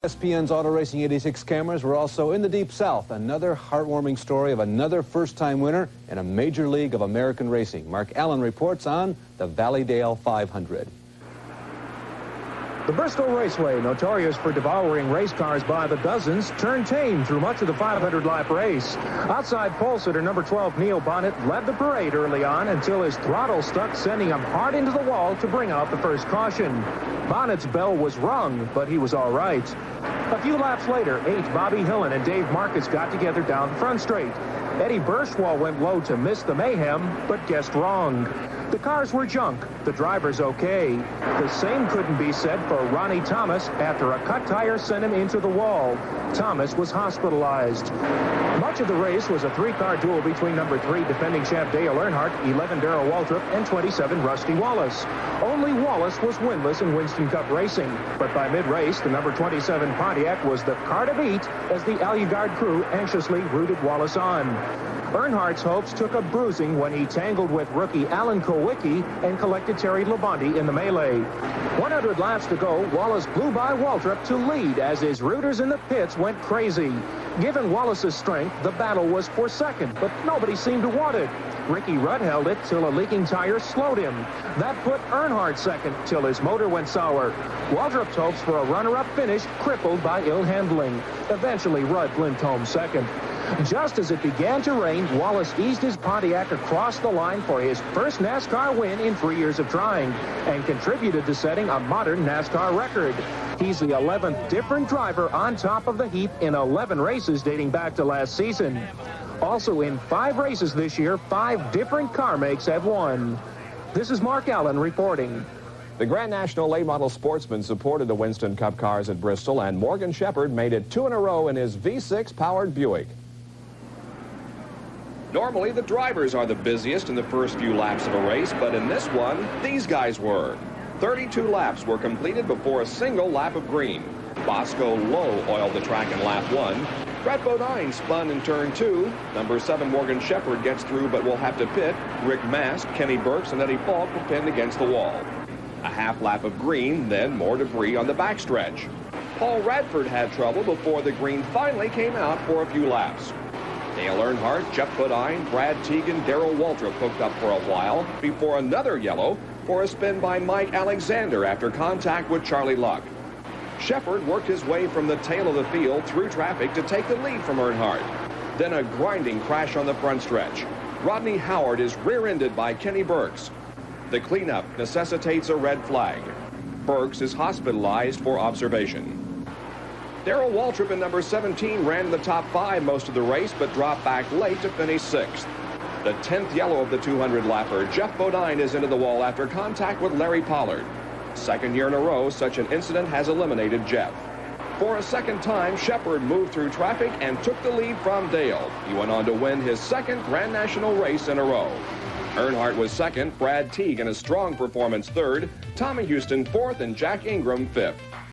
ESPN's Auto Racing 86 cameras were also in the Deep South. Another heartwarming story of another first-time winner in a major league of American racing. Mark Allen reports on the Valleydale 500. The Bristol Raceway, notorious for devouring race cars by the dozens, turned tame through much of the 500-lap race. Outside pole sitter number 12, Neil Bonnet, led the parade early on until his throttle stuck, sending him hard into the wall to bring out the first caution. Bonnet's bell was rung, but he was all right. A few laps later, Bobby Hillen and Dave Marcus got together down Front Straight. Eddie Burschwall went low to miss the mayhem, but guessed wrong. The cars were junk, the drivers okay. The same couldn't be said for Ronnie Thomas after a cut tire sent him into the wall. Thomas was hospitalized. Much of the race was a three-car duel between number 3 defending champ Dale Earnhardt, 11 Darrell Waltrip, and 27 Rusty Wallace. Only Wallace was winless in Winston Cup racing, but by mid-race, the number 27 Pontiac was the car to beat as the Alugard crew anxiously rooted Wallace on. Earnhardt's hopes took a bruising when he tangled with rookie Alan Kowicki and collected Terry Labonte in the melee. 100 laps to go, Wallace blew by Waltrip to lead as his rooters in the pits went crazy. Given Wallace's strength, the battle was for second, but nobody seemed to want it. Ricky Rudd held it till a leaking tire slowed him. That put Earnhardt second till his motor went sour. Waltrip's hopes for a runner-up finish crippled by ill handling. Eventually, Rudd limped home second. Just as it began to rain, Wallace eased his Pontiac across the line for his first NASCAR win in 3 years of trying and contributed to setting a modern NASCAR record. He's the 11th different driver on top of the heap in 11 races dating back to last season. Also in 5 races this year, 5 different car makes have won. This is Mark Allen reporting. The Grand National late model sportsman supported the Winston Cup cars at Bristol, and Morgan Shepherd made it 2 in a row in his V6 powered Buick. Normally, the drivers are the busiest in the first few laps of a race, but in this one, these guys were. 32 laps were completed before a single lap of green. Bosco Lowe oiled the track in lap 1. Brett Bodine spun in turn 2. Number 7 Morgan Shepherd gets through but will have to pit. Rick Mast, Kenny Burks, and Eddie Falk were pinned against the wall. A half lap of green, then more debris on the backstretch. Paul Radford had trouble before the green finally came out for a few laps. Dale Earnhardt, Jeff Bodine, Brad Teagan, Darrell Waltrip hooked up for a while before another yellow for a spin by Mike Alexander after contact with Charlie Luck. Shepherd worked his way from the tail of the field through traffic to take the lead from Earnhardt. Then a grinding crash on the front stretch. Rodney Howard is rear-ended by Kenny Burks. The cleanup necessitates a red flag. Burks is hospitalized for observation. Darrell Waltrip in number 17 ran in the top 5 most of the race, but dropped back late to finish 6th. The 10th yellow of the 200-lapper, Jeff Bodine is into the wall after contact with Larry Pollard. Second year in a row, such an incident has eliminated Jeff. For a second time, Shepherd moved through traffic and took the lead from Dale. He went on to win his second Grand National race in a row. Earnhardt was second, Brad Teague in a strong performance third, Tommy Houston fourth, and Jack Ingram fifth.